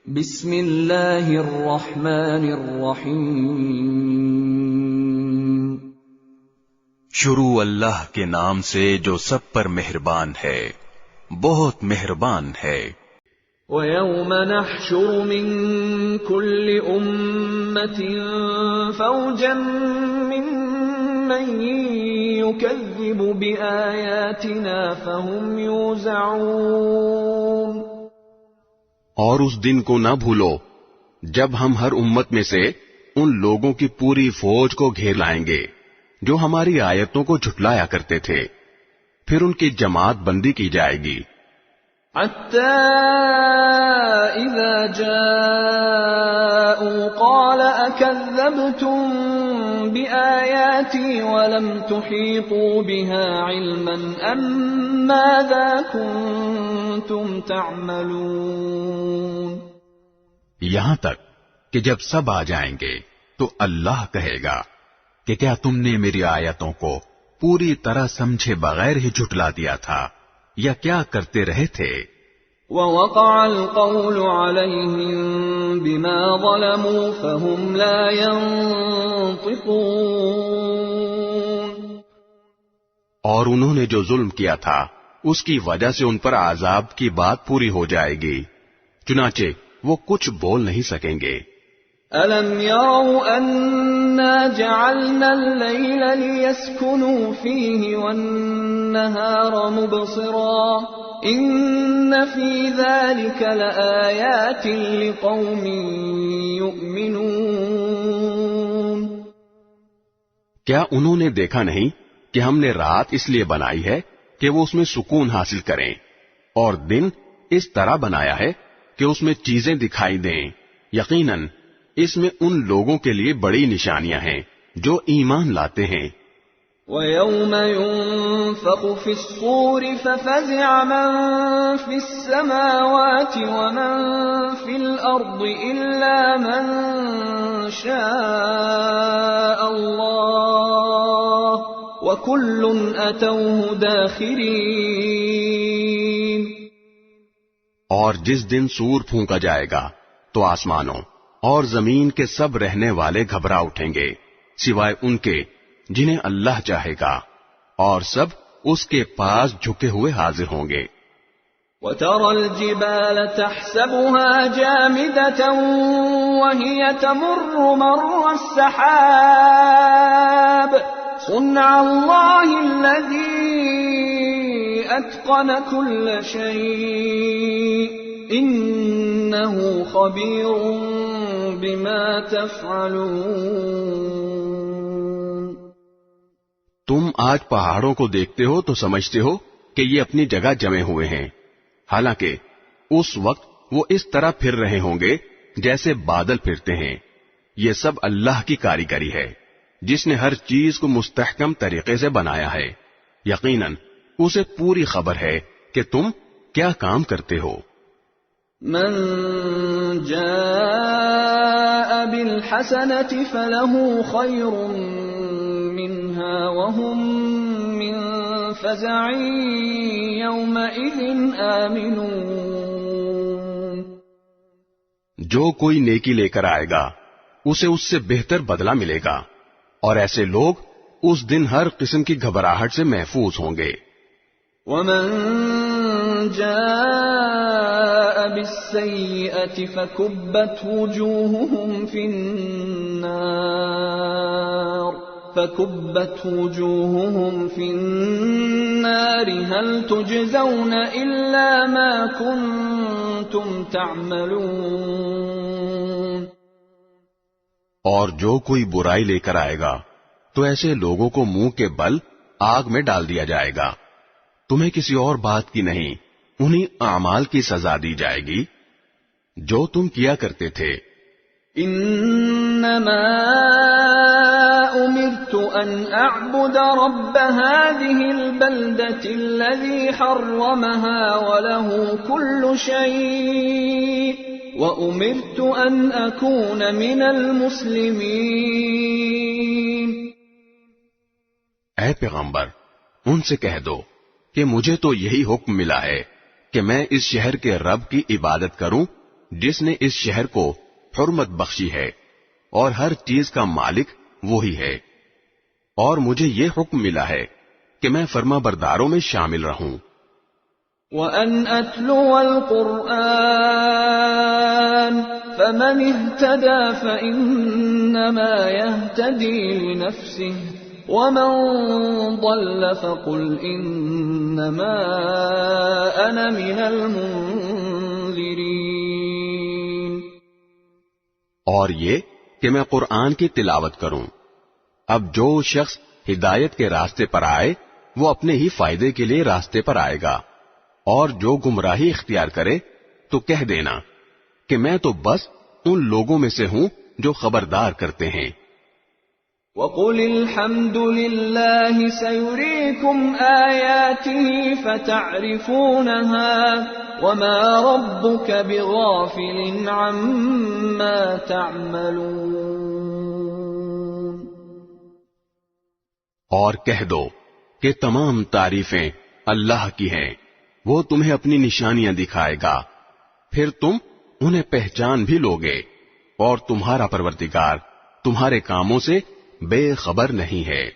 بسم اللہ الرحمن الرحیم، شروع اللہ کے نام سے جو سب پر مہربان ہے، بہت مہربان ہے۔ وَيَوْمَ نَحْشُرُ مِن كُلِّ أُمَّةٍ فَوْجًا مِّمَّن يُكَذِّبُ بِآيَاتِنَا فَهُمْ يُوزَعُونَ۔ اور اس دن کو نہ بھولو جب ہم ہر امت میں سے ان لوگوں کی پوری فوج کو گھیر لائیں گے جو ہماری آیتوں کو جھٹلایا کرتے تھے، پھر ان کی جماعت بندی کی جائے گی۔ حَتَّى إِذَا جَاءُوا قَالَ أَكَذَّبْتُم بِآيَاتِي وَلَمْ تُحِيطُوا بِهَا عِلْمًا أَمْ مَاذَا كُنتُمْ تَعْمَلُونَ۔ یہاں تک کہ جب سب آ جائیں گے تو اللہ کہے گا کہ کیا تم نے میری آیتوں کو پوری طرح سمجھے بغیر ہی جھٹلا دیا تھا یا کیا کرتے رہے تھے؟ وَوَقَعَ الْقَوْلُ عَلَيْهِمْ بِمَا ظَلَمُوا فَهُمْ لَا يَنطِقُونَ۔ اور انہوں نے جو ظلم کیا تھا اس کی وجہ سے ان پر عذاب کی بات پوری ہو جائے گی، چنانچہ وہ کچھ بول نہیں سکیں گے۔ أَلَمْ يَرَوْا أَنَّا جَعَلْنَا اللَّيْلَ لِيَسْكُنُوا فِيهِ وَالنَّهَارَ مُبْصِرًا إِنَّ فِي ذَلِكَ لَآيَاتٍ لِقَوْمٍ يُؤْمِنُونَ۔ کیا انہوں نے دیکھا نہیں کہ ہم نے رات اس لیے بنائی ہے کہ وہ اس میں سکون حاصل کریں، اور دن اس طرح بنایا ہے کہ اس میں چیزیں دکھائی دیں؟ یقیناً اس میں ان لوگوں کے لیے بڑی نشانیاں ہیں جو ایمان لاتے ہیں۔ وَيَوْمَ يُنفَخُ فِي الصُّورِ فَفَزِعَ مَن فِي السَّمَاوَاتِ وَمَن فِي الْأَرْضِ إِلَّا مَن شَاءَ اللَّهُ وَكُلٌّ أَتَوْهُ دَاخِرِينَ۔ اور جس دن سور پھونکا جائے گا تو آسمانوں اور زمین کے سب رہنے والے گھبرا اٹھیں گے سوائے ان کے جنہیں اللہ چاہے گا، اور سب اس کے پاس جھکے ہوئے حاضر ہوں گے۔ وَتَرَى الْجِبَالَ تَحْسَبُهَا جَامِدَةً وَهِيَ تَمُرُّ مَرَّ السَّحَابِ صُنْعَ اللَّهِ الَّذِي أَتْقَنَ كُلَّ شَيْءٍ إِنَّهُ خَبِيرٌ بِمَا تَفْعَلُونَ۔ تم آج پہاڑوں کو دیکھتے ہو تو سمجھتے ہو کہ یہ اپنی جگہ جمے ہوئے ہیں، حالانکہ اس وقت وہ اس طرح پھر رہے ہوں گے جیسے بادل پھرتے ہیں۔ یہ سب اللہ کی کاریگری ہے جس نے ہر چیز کو مستحکم طریقے سے بنایا ہے۔ یقیناً اسے پوری خبر ہے کہ تم کیا کام کرتے ہو۔ من جاء بالحسنة فله خير منها وهم من فزع يومئذ آمنون۔ جو کوئی نیکی لے کر آئے گا اسے اس سے بہتر بدلہ ملے گا، اور ایسے لوگ اس دن ہر قسم کی گھبراہٹ سے محفوظ ہوں گے۔ ومن جاء بالسيئة فكبت وجوههم في النار هل تجزون إلا ما كنتم تعملون۔ اور جو کوئی برائی لے کر آئے گا تو ایسے لوگوں کو منہ کے بل آگ میں ڈال دیا جائے گا، تمہیں کسی اور بات کی نہیں، انہیں اعمال کی سزا دی جائے گی جو تم کیا کرتے تھے۔ انما امرت ان اعبد رب هذه البلدة الذي حرمها وله كل شيء وامرت ان اكون من المسلمين۔ اے پیغمبر، ان سے کہہ دو کہ مجھے تو یہی حکم ملا ہے کہ میں اس شہر کے رب کی عبادت کروں جس نے اس شہر کو حرمت بخشی ہے اور ہر چیز کا مالک وہی ہے، اور مجھے یہ حکم ملا ہے کہ میں فرما برداروں میں شامل رہوں۔ وَأَنْ أَتْلُوَ الْقُرْآنَ فَمَنِ اهْتَدَى فَإِنَّمَا يَهْتَدِي لِنَفْسِهِ وَمَنْ ضَلَّ فَقُلْ إِنَّمَا أَنَا مِنَ الْمُنذِرِينَ۔ اور یہ کہ میں قرآن کی تلاوت کروں، اب جو شخص ہدایت کے راستے پر آئے وہ اپنے ہی فائدے کے لیے راستے پر آئے گا، اور جو گمراہی اختیار کرے تو کہہ دینا کہ میں تو بس ان لوگوں میں سے ہوں جو خبردار کرتے ہیں۔ وَقُلِ الْحَمْدُ لِلَّهِ سَيُرِيكُمْ آيَاتِهِ فَتَعْرِفُونَهَا وَمَا رَبُّكَ بِغَافِلٍ عَمَّا تَعْمَلُونَ۔ اور کہہ دو کہ تمام تعریفیں اللہ کی ہیں، وہ تمہیں اپنی نشانیاں دکھائے گا، پھر تم انہیں پہچان بھی لوگے، اور تمہارا پروردگار تمہارے کاموں سے بے خبر نہیں ہے۔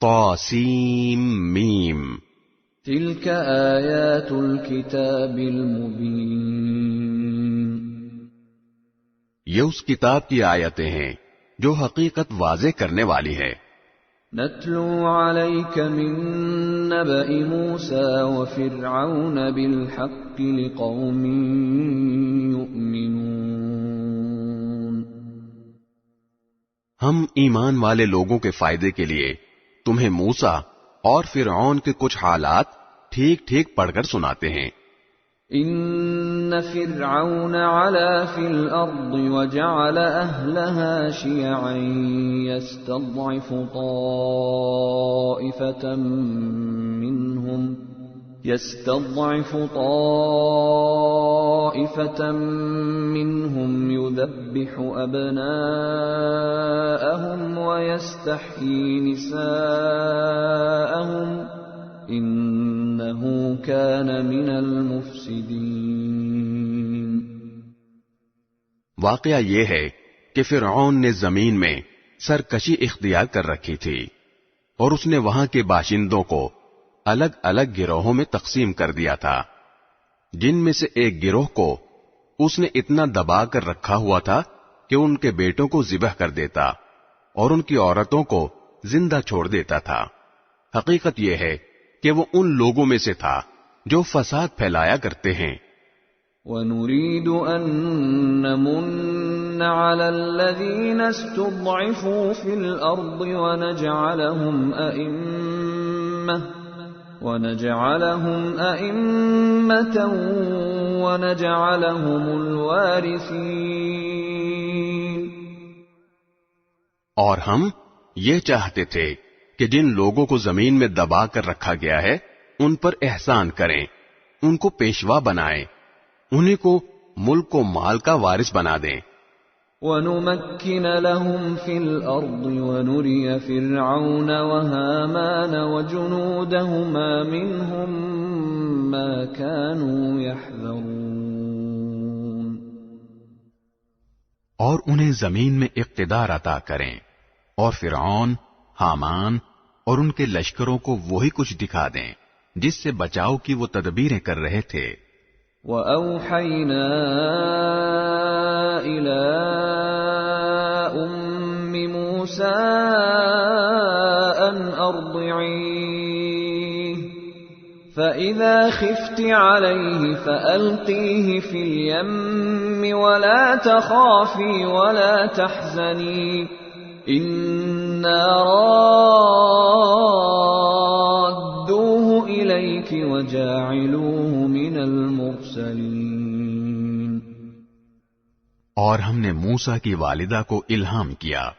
طاسیم میم۔ تِلْكَ آیات الکتاب المبین۔ یہ اس کتاب کی آیتیں ہیں جو حقیقت واضح کرنے والی ہے۔ نتلو علیک من نبأ موسیٰ وفرعون بالحق لقوم یؤمنون۔ ہم ایمان والے لوگوں کے فائدے کے لیے تمہیں موسیٰ اور فرعون کے کچھ حالات ٹھیک ٹھیک پڑھ کر سناتے ہیں۔ ان فرعون علا فی الارض وجعل اہلها شیعا یستضعف طائفة منهم يذبح ابناءهم ويستحيي نساءهم انه كان من المفسدين۔ واقعہ یہ ہے کہ فرعون نے زمین میں سرکشی اختیار کر رکھی تھی، اور اس نے وہاں کے باشندوں کو الگ الگ گروہوں میں تقسیم کر دیا تھا، جن میں سے ایک گروہ کو اس نے اتنا دبا کر رکھا ہوا تھا کہ ان کے بیٹوں کو ذبح کر دیتا اور ان کی عورتوں کو زندہ چھوڑ دیتا تھا۔ حقیقت یہ ہے کہ وہ ان لوگوں میں سے تھا جو فساد پھیلایا کرتے ہیں۔ وَنُرِيدُ أَن نَّمُنَّ عَلَى الَّذِينَ اسْتُضْعِفُوا فِي الْأَرْضِ وَنَجْعَلَهُمْ أَئِمَّةً وَنَجْعَلَهُمُ الْوَارِثِينَ۔ اور ہم یہ چاہتے تھے کہ جن لوگوں کو زمین میں دبا کر رکھا گیا ہے ان پر احسان کریں، ان کو پیشوا بنائیں، انہیں کو ملک و مال کا وارث بنا دیں۔ وَنُمَكِّنَ لَهُمْ فِي الْأَرْضِ وَنُرِيَ فِرْعَوْنَ وَهَامَانَ وَجُنُودَهُمَا مِنْهُمْ مَا كَانُوا يَحْذَرُونَ۔ اور انہیں زمین میں اقتدار عطا کریں، اور فرعون، حامان اور ان کے لشکروں کو وہی کچھ دکھا دیں جس سے بچاؤ کی وہ تدبیریں کر رہے تھے۔ وَأَوْحَيْنَا إِلَىٰ أُمِّ مُوسَىٰ أَنْ أَرْضِعِيهِ فَإِذَا خِفْتِ عَلَيْهِ فَأَلْقِيهِ فِي الْيَمِّ وَلَا تَخَافِي وَلَا تَحْزَنِي إِنَّا رَادُّوهُ إِلَيْكِ وَجَاعِلُوهُ مِنَ الْمُرْسَلِينَ۔ اور ہم نے موسیٰ کی والدہ کو الہام کیا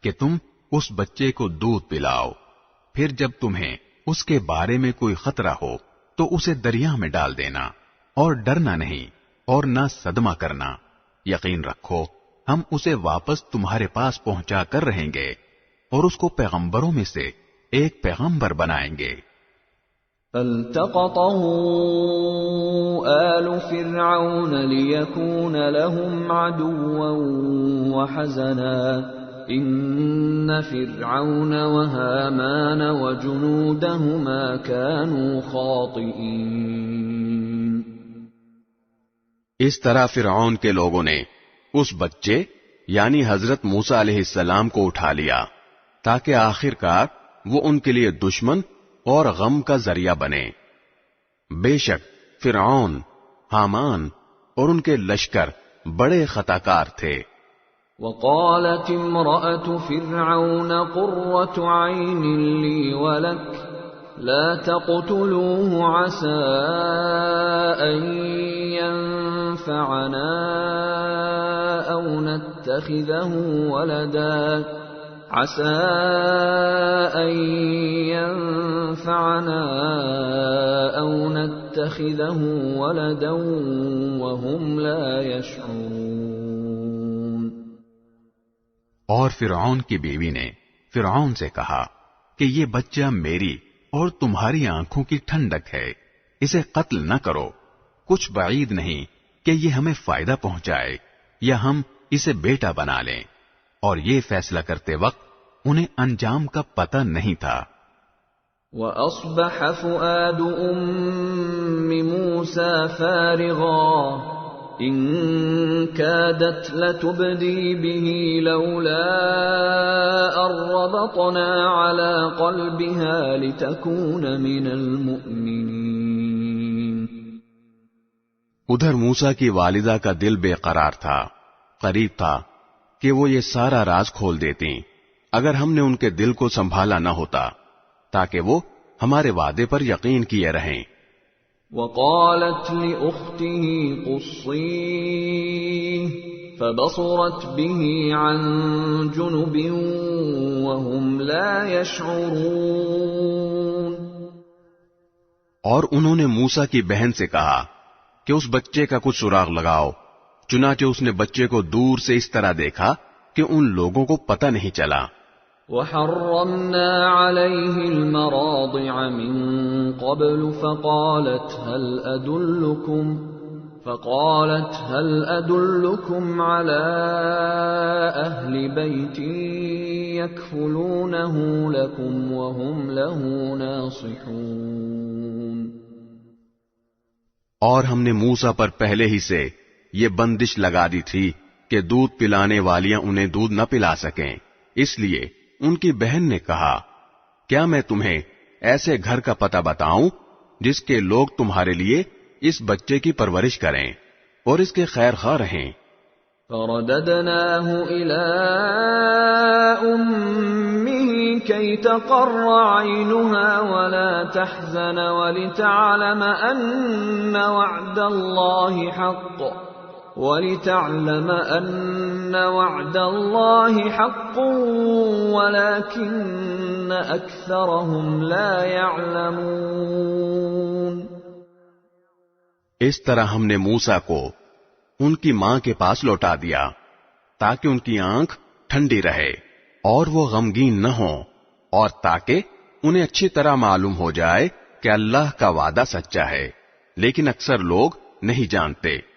کہ تم اس بچے کو دودھ پلاؤ، پھر جب تمہیں اس کے بارے میں کوئی خطرہ ہو تو اسے دریا میں ڈال دینا، اور ڈرنا نہیں اور نہ صدمہ کرنا، یقین رکھو ہم اسے واپس تمہارے پاس پہنچا کر رہیں گے اور اس کو پیغمبروں میں سے ایک پیغمبر بنائیں گے۔ فالتقطه آل فرعون ليكون لهم عدوا وحزنا إن فرعون وهامان وجنودهما كانوا خاطئين۔ اس طرح فرعون کے لوگوں نے اس بچے یعنی حضرت موسیٰ علیہ السلام کو اٹھا لیا تاکہ آخر کار وہ ان کے لیے دشمن اور غم کا ذریعہ بنے۔ بے شک فرعون، حامان اور ان کے لشکر بڑے خطاکار تھے۔ وقالت امرأة فرعون قرة عين لي ولك لا تقتلوه عسى أن ينفعنا أو نتخذه ولدا عسى أن ينفعنا أو نتخذه ولدا وهم لا يشعرون۔ اور فرعون کی بیوی نے فرعون سے کہا کہ یہ بچہ میری اور تمہاری آنکھوں کی ٹھنڈک ہے، اسے قتل نہ کرو، کچھ بعید نہیں کہ یہ ہمیں فائدہ پہنچائے یا ہم اسے بیٹا بنا لیں۔ اور یہ فیصلہ کرتے وقت انہیں انجام کا پتہ نہیں تھا۔ وَأَصْبَحَ فُؤَادُ أُمِّ مُوسَى فَارِغًا إِن كَادَتْ لَتُبْدِي بِهِ لَوْلَا أَن رَّبَطْنَا عَلَى قَلْبِهَا لِتَكُونَ مِنَ الْمُؤْمِنِينَ۔ ادھر موسیٰ کی والدہ کا دل بے قرار تھا، قریب تھا کہ وہ یہ سارا راز کھول دیتی اگر ہم نے ان کے دل کو سنبھالا نہ ہوتا تاکہ وہ ہمارے وعدے پر یقین کیے رہیں۔ وقالت لأخته قصيه فبصرت به عن جنب وهم لا يشعرون۔ اور انہوں نے موسیٰ کی بہن سے کہا کہ اس بچے کا کچھ سراغ لگاؤ، چنانچہ اس نے بچے کو دور سے اس طرح دیکھا کہ ان لوگوں کو پتہ نہیں چلا۔ وَحَرَّمْنَا عَلَيْهِ الْمَرَاضِعَ مِن قَبْلُ فَقَالَتْ هَلْ أَدُلُّكُمْ عَلَى أَهْلِ بَيْتٍ يَكْفُلُونَهُ لَكُمْ وَهُمْ لَهُ نَاصِحُونَ۔ اور ہم نے موسیٰ پر پہلے ہی سے یہ بندش لگا دی تھی کہ دودھ پلانے والیاں انہیں دودھ نہ پلا سکیں، اس لیے ان کی بہن نے کہا کیا میں تمہیں ایسے گھر کا پتہ بتاؤں جس کے لوگ تمہارے لیے اس بچے کی پرورش کریں اور اس کے خیر خواہ رہیں۔ فرددناه إلى أمه كي تقر عينها ولا تحزن ولتعلم أن وعد الله حق ولكن أكثرهم لا يعلمون۔ اس طرح ہم نے موسیٰ کو ان کی ماں کے پاس لوٹا دیا تاکہ ان کی آنکھ ٹھنڈی رہے اور وہ غمگین نہ ہوں، اور تاکہ انہیں اچھی طرح معلوم ہو جائے کہ اللہ کا وعدہ سچا ہے، لیکن اکثر لوگ نہیں جانتے۔